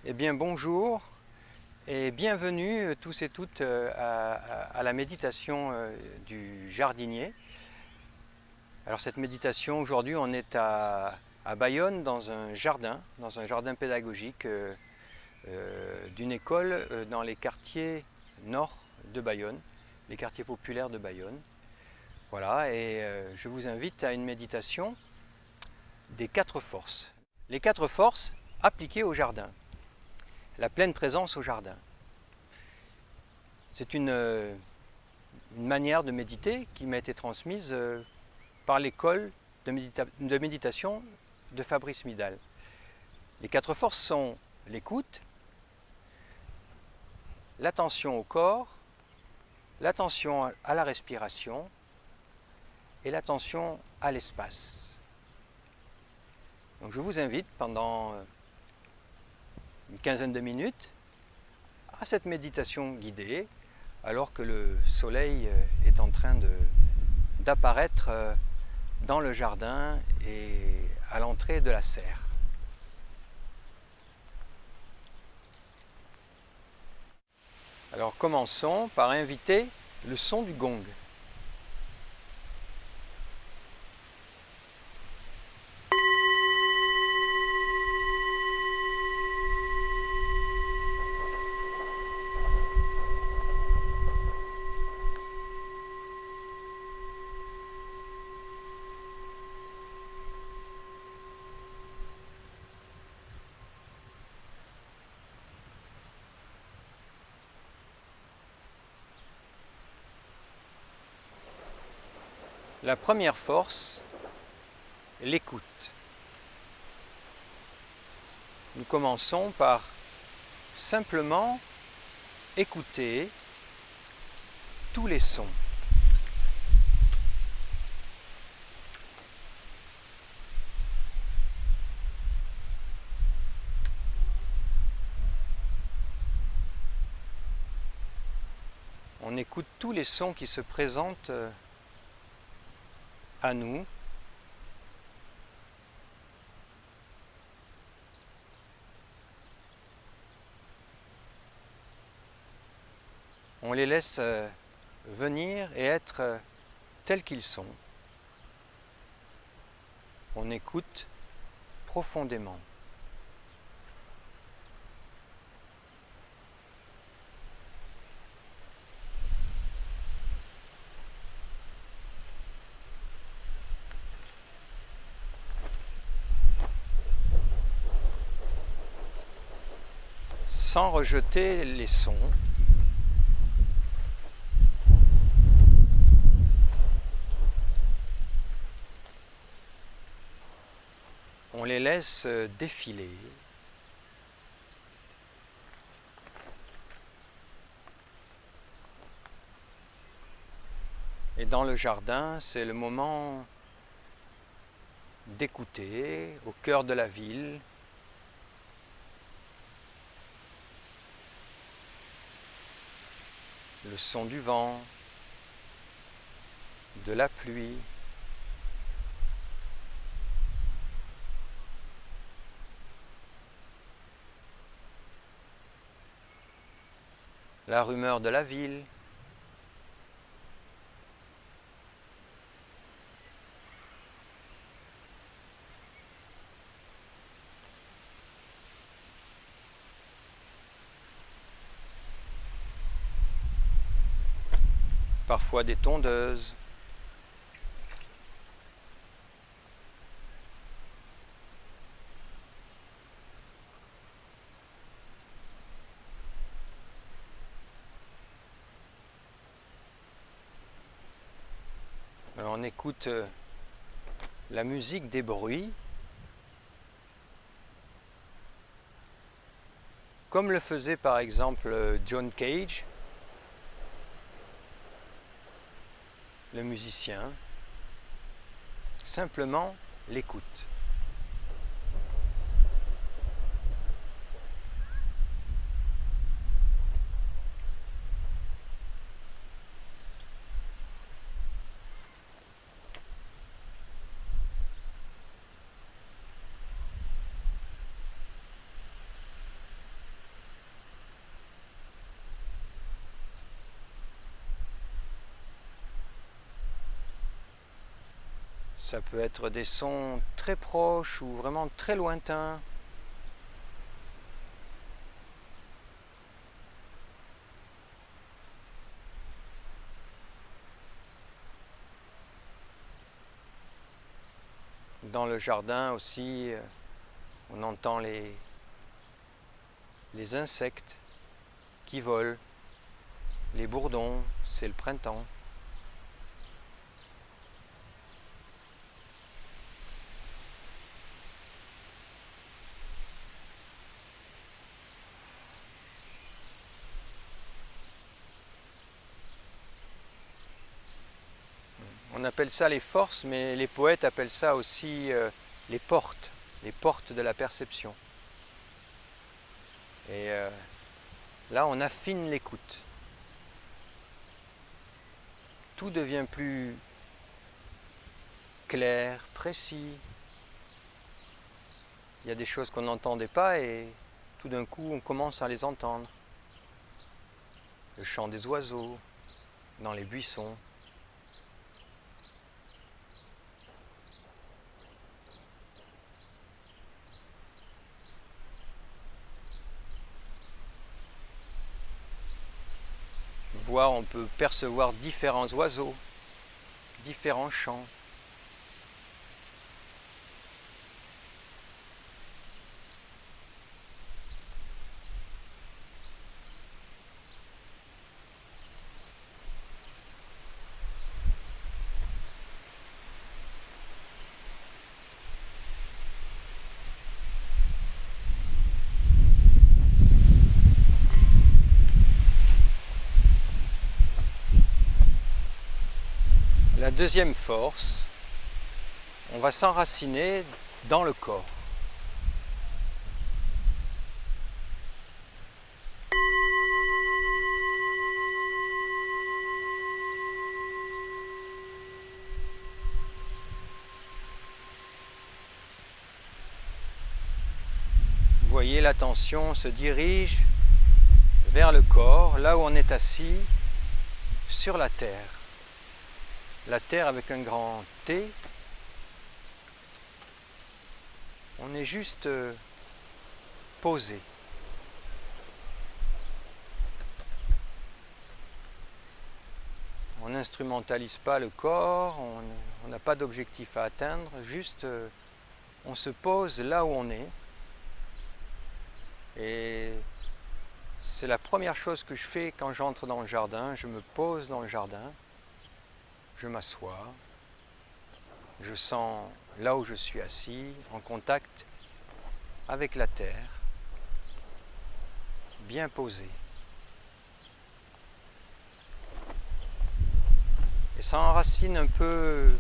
Eh bien bonjour et bienvenue tous et toutes à la méditation du jardinier. Alors cette méditation, aujourd'hui on est à Bayonne dans un jardin pédagogique d'une école dans les quartiers nord de Bayonne, les quartiers populaires de Bayonne. Voilà, et je vous invite à une méditation des quatre forces. Les quatre forces appliquées au jardin. La pleine présence au jardin. C'est une manière de méditer qui m'a été transmise par l'école de méditation de Fabrice Midal. Les quatre forces sont l'écoute, l'attention au corps, l'attention à la respiration et l'attention à l'espace. Donc je vous invite pendant une quinzaine de minutes à cette méditation guidée alors que le soleil est en train d'apparaître dans le jardin et à l'entrée de la serre. Alors commençons par inviter le son du gong. La première force, l'écoute. Nous commençons par simplement écouter tous les sons. On écoute tous les sons qui se présentent à nous. On les laisse venir et être tels qu'ils sont. On écoute profondément. Sans rejeter les sons. On les laisse défiler. Et dans le jardin, c'est le moment d'écouter au cœur de la ville. Le son du vent, de la pluie. La rumeur de la ville. Parfois des tondeuses. Alors on écoute la musique des bruits, comme le faisait par exemple John Cage, le musicien, simplement l'écoute. Ça peut être des sons très proches ou vraiment très lointains. Dans le jardin aussi, on entend les insectes qui volent, les bourdons, c'est le printemps. On appelle ça les forces, mais les poètes appellent ça aussi les portes de la perception. Et là, on affine l'écoute. Tout devient plus clair, précis. Il y a des choses qu'on n'entendait pas et tout d'un coup, on commence à les entendre. Le chant des oiseaux, dans les buissons. Voir, on peut percevoir différents oiseaux, différents chants. La deuxième force, on va s'enraciner dans le corps. Vous voyez, l'attention se dirige vers le corps, là où on est assis, sur la terre. La terre avec un grand T. On est juste posé. On n'instrumentalise pas le corps, on n'a pas d'objectif à atteindre, juste on se pose là où on est. Et c'est la première chose que je fais quand j'entre dans le jardin. Je me pose dans le jardin, je m'assois, je sens là où je suis assis, en contact avec la terre, bien posé. Et ça enracine un peu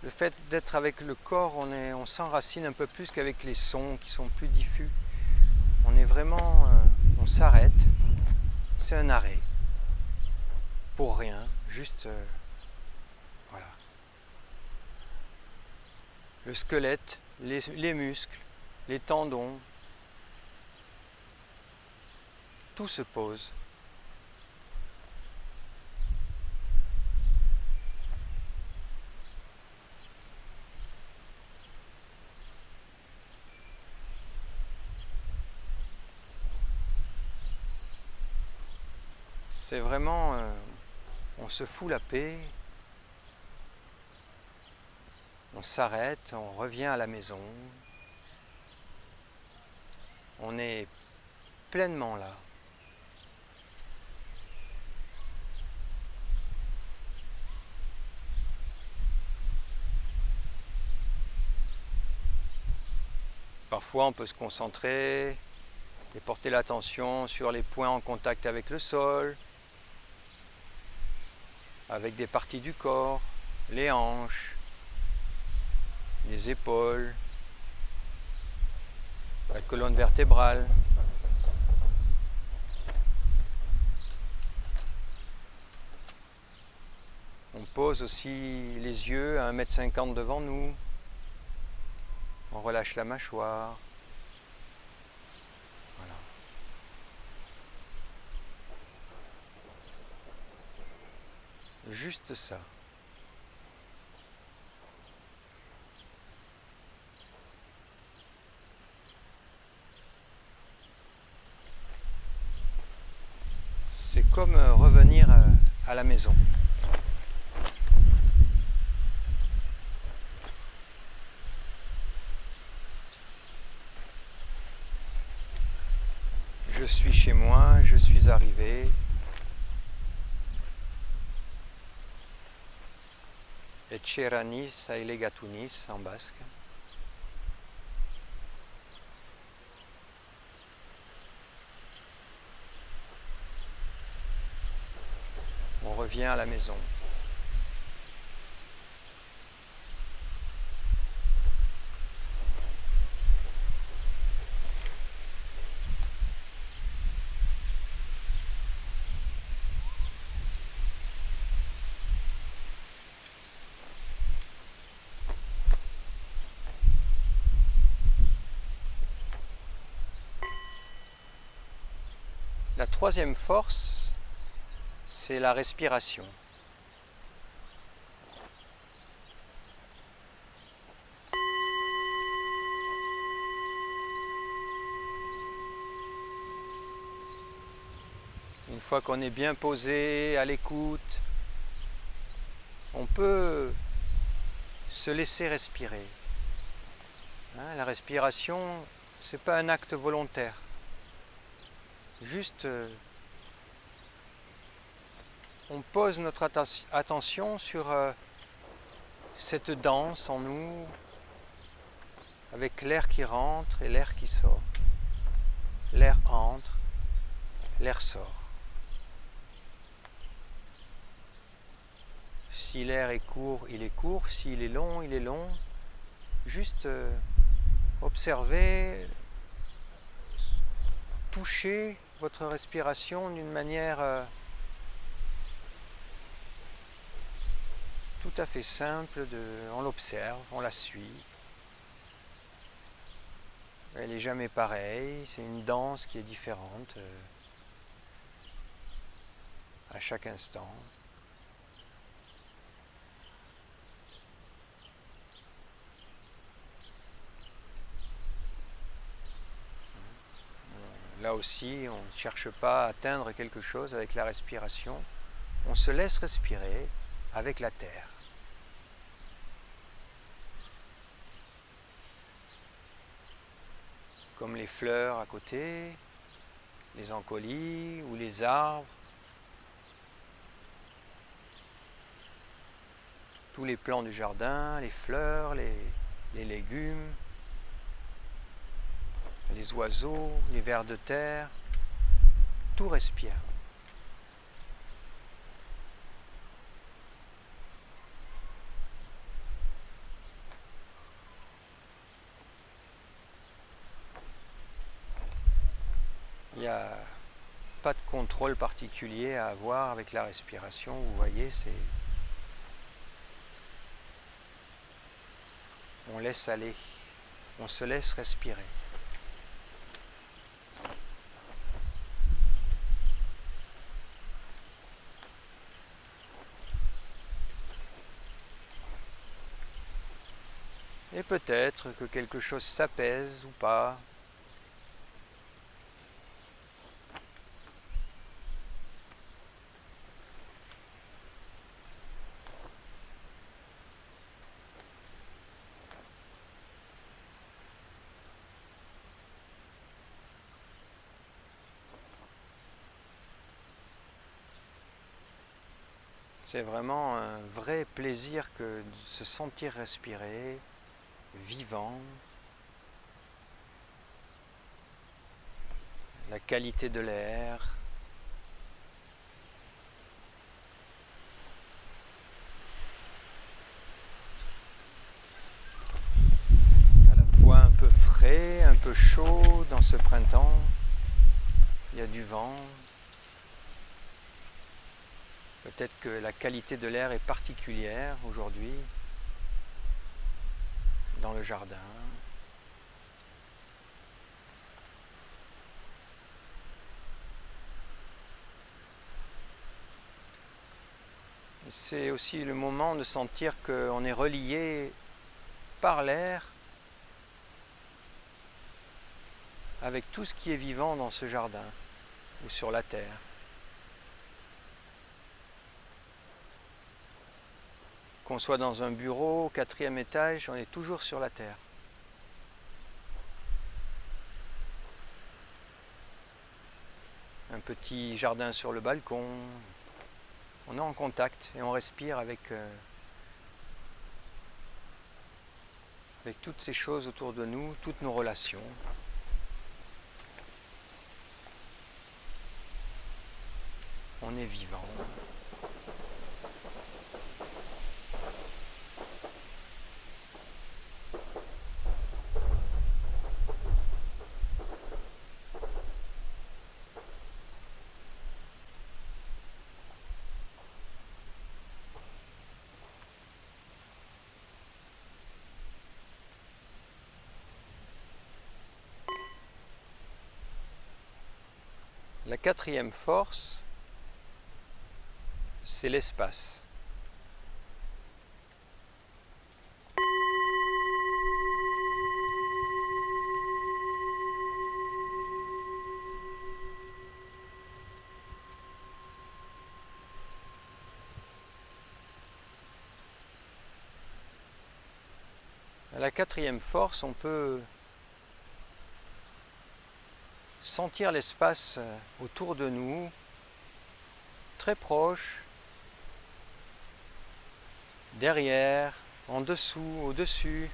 le fait d'être avec le corps, on s'enracine un peu plus qu'avec les sons qui sont plus diffus. On est vraiment, on s'arrête, c'est un arrêt, pour rien, juste, voilà. Le squelette, les muscles, les tendons, tout se pose. C'est vraiment, on se fout la paix, on s'arrête, on revient à la maison, on est pleinement là. Parfois on peut se concentrer et porter l'attention sur les points en contact avec le sol, avec des parties du corps, les hanches, les épaules, la colonne vertébrale. On pose aussi les yeux à 1,50 m devant nous. On relâche la mâchoire. Voilà. Juste ça. C'est comme revenir à la maison. Je suis chez moi, je suis arrivé. Etxeranis ailegatunis en basque. On revient à la maison. La troisième force, c'est la respiration. Une fois qu'on est bien posé, à l'écoute, on peut se laisser respirer. La respiration, c'est pas un acte volontaire. Juste, on pose notre attention sur cette danse en nous, avec l'air qui rentre et l'air qui sort. L'air entre, l'air sort. Si l'air est court, il est court. S'il est long, il est long. Juste observez, touchez votre respiration d'une manière tout à fait simple. On l'observe, on la suit. Elle n'est jamais pareille. C'est une danse qui est différente à chaque instant. Là aussi, on ne cherche pas à atteindre quelque chose avec la respiration. On se laisse respirer avec la terre. Comme les fleurs à côté, les encolis ou les arbres. Tous les plants du jardin, les fleurs, les légumes, les oiseaux, les vers de terre, tout respire. Il n'y a pas de contrôle particulier à avoir avec la respiration. Vous voyez, on laisse aller, on se laisse respirer. Et peut-être que quelque chose s'apaise ou pas. C'est vraiment un vrai plaisir que de se sentir respirer, vivant. La qualité de l'air. À la fois un peu frais, un peu chaud dans ce printemps. Il y a du vent. Peut-être que la qualité de l'air est particulière aujourd'hui dans le jardin. Et C'est aussi le moment de sentir qu'on est relié par l'air avec tout ce qui est vivant dans ce jardin ou sur la terre. Qu'on soit dans un bureau, au 4e étage, on est toujours sur la terre. Un petit jardin sur le balcon, on est en contact et on respire avec toutes ces choses autour de nous, toutes nos relations. On est vivant. La 4e force, c'est l'espace. À la 4e force, on peut sentir l'espace autour de nous, très proche, derrière, en dessous, au-dessus,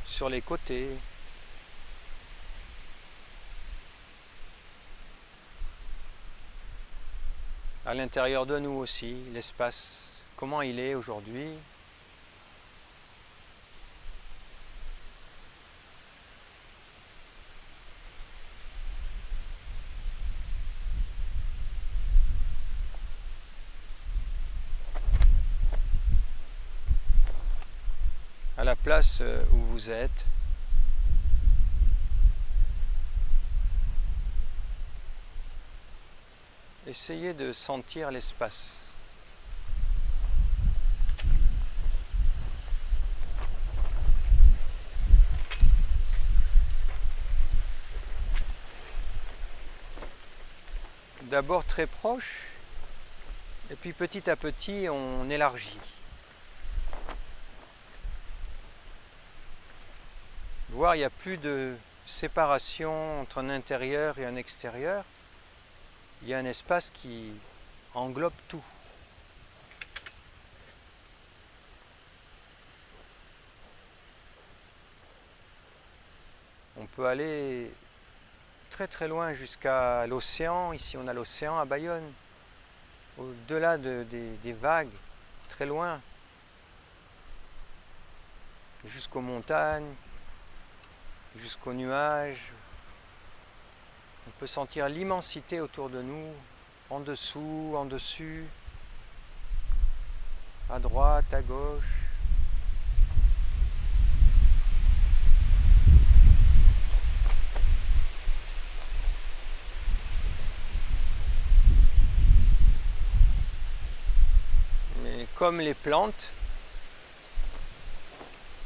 sur les côtés. À l'intérieur de nous aussi, l'espace, comment il est aujourd'hui. À la place où vous êtes. Essayez de sentir l'espace. D'abord très proche, et puis petit à petit on élargit. Voir, il n'y a plus de séparation entre un intérieur et un extérieur. Il y a un espace qui englobe tout. On peut aller très très loin jusqu'à l'océan. Ici on a l'océan à Bayonne. Au-delà des vagues, très loin. Jusqu'aux montagnes. Jusqu'aux nuages. On peut sentir l'immensité autour de nous, en dessous, en dessus, à droite, à gauche. Mais comme les plantes,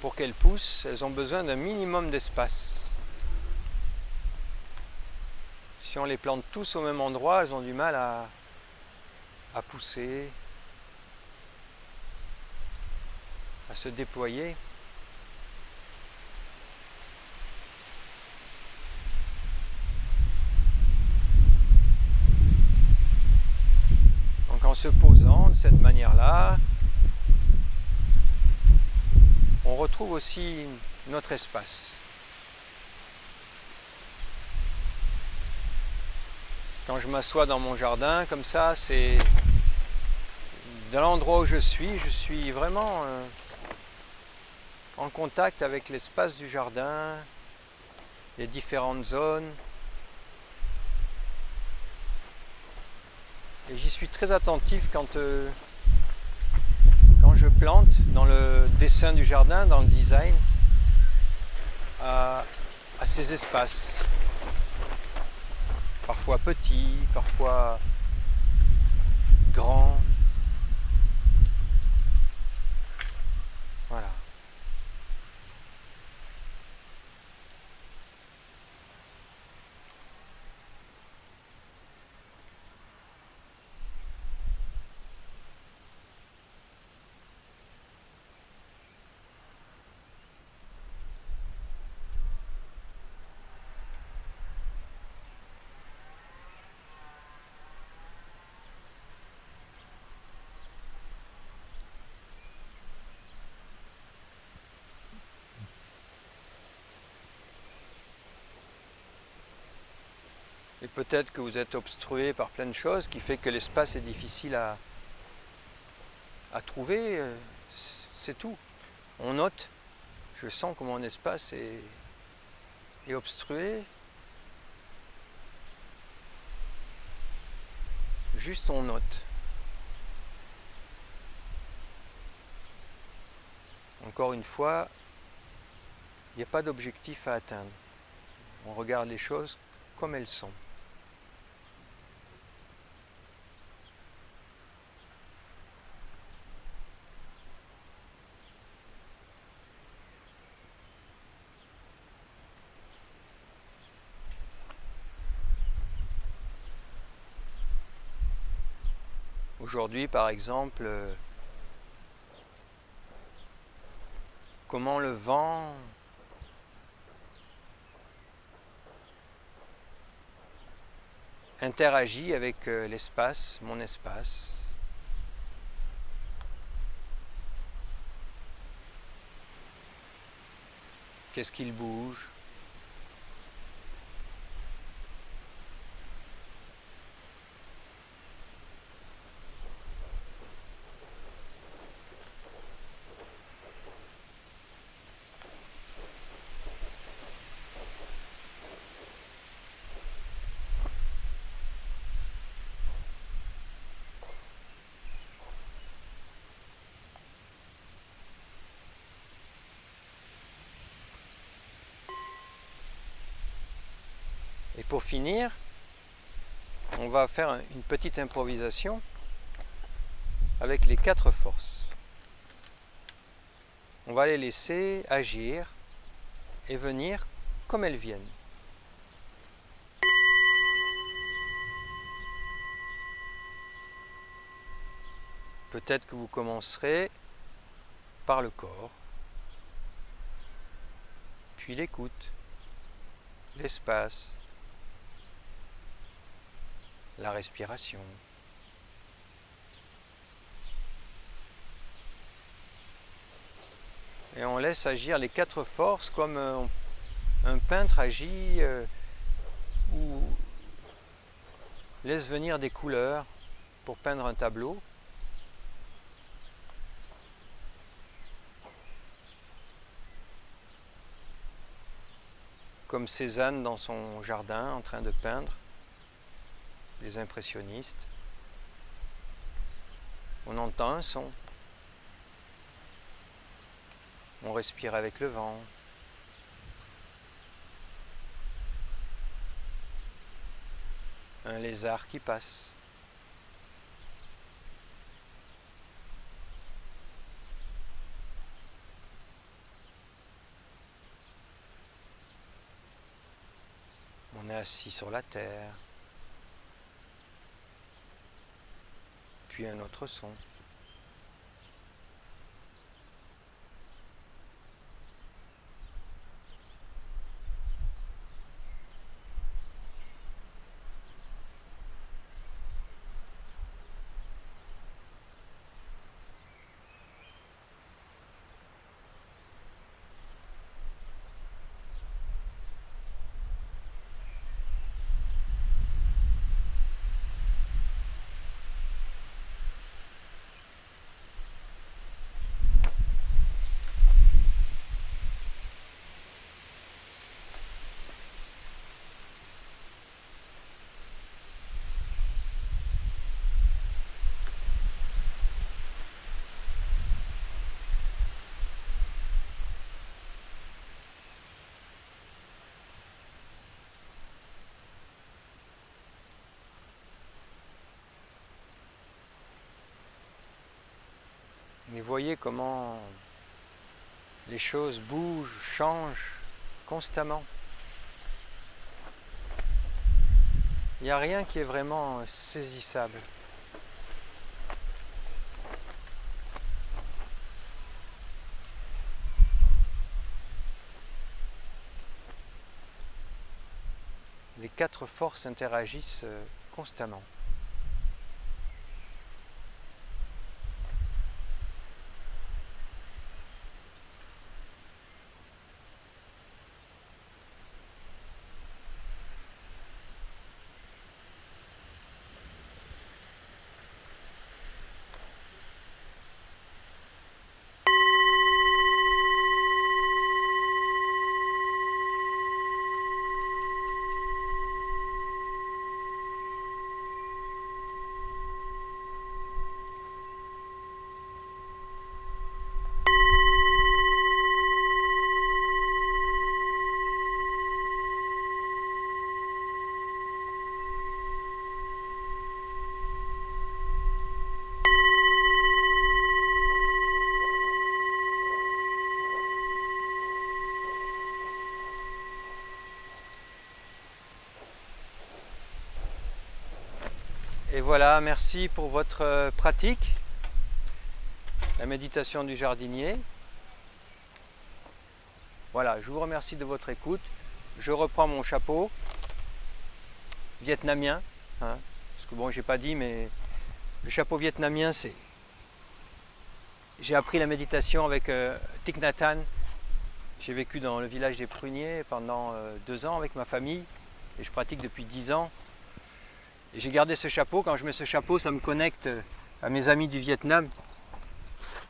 pour qu'elles poussent, elles ont besoin d'un minimum d'espace. Si on les plante tous au même endroit, elles ont du mal à pousser, à se déployer. Donc en se posant de cette manière-là, on retrouve aussi notre espace. Quand je m'assois dans mon jardin, comme ça, c'est de l'endroit où je suis vraiment en contact avec l'espace du jardin, les différentes zones. Et j'y suis très attentif quand je plante dans le dessin du jardin, dans le design, à ces espaces. Parfois petits, parfois grands, Et peut-être que vous êtes obstrué par plein de choses qui fait que l'espace est difficile à trouver. C'est tout. On note. Je sens que mon espace est obstrué. Juste on note. Encore une fois, il n'y a pas d'objectif à atteindre. On regarde les choses comme elles sont. Aujourd'hui, par exemple, comment le vent interagit avec l'espace, mon espace. Qu'est-ce qu'il bouge? Et pour finir, on va faire une petite improvisation avec les 4 forces. On va les laisser agir et venir comme elles viennent. Peut-être que vous commencerez par le corps, puis l'écoute, l'espace, la respiration. Et on laisse agir les 4 forces comme un peintre agit ou laisse venir des couleurs pour peindre un tableau. Comme Cézanne dans son jardin en train de peindre, les impressionnistes. On entend un son. On respire avec le vent. Un lézard qui passe. On est assis sur la terre. Puis un autre son. Mais voyez comment les choses bougent, changent constamment. Il n'y a rien qui est vraiment saisissable. Les 4 forces interagissent constamment. Et voilà, merci pour votre pratique, la méditation du jardinier. Voilà, je vous remercie de votre écoute. Je reprends mon chapeau vietnamien, hein, parce que bon, j'ai pas dit, mais le chapeau vietnamien, c'est... J'ai appris la méditation avec Thich Nhat Hanh. J'ai vécu dans le village des Pruniers pendant 2 ans avec ma famille, et je pratique depuis 10 ans. Et j'ai gardé ce chapeau. Quand je mets ce chapeau, ça me connecte à mes amis du Vietnam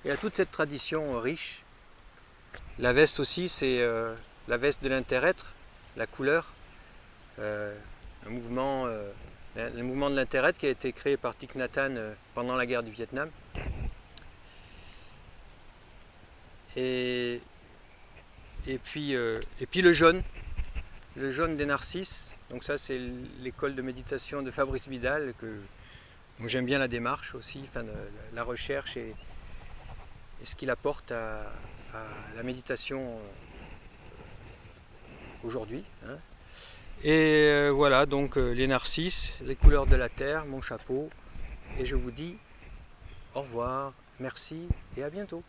et à toute cette tradition riche. La veste aussi, c'est la veste de l'interêtre, la couleur, le mouvement de l'interêtre qui a été créé par Thich Nhat Hanh pendant la guerre du Vietnam. Et puis le jaune des narcisses. Donc ça, c'est l'école de méditation de Fabrice Vidal, que moi j'aime bien la démarche aussi, enfin, la recherche et ce qu'il apporte à la méditation aujourd'hui, hein. Et voilà, donc les narcisses, les couleurs de la terre, mon chapeau, et je vous dis au revoir, merci et à bientôt.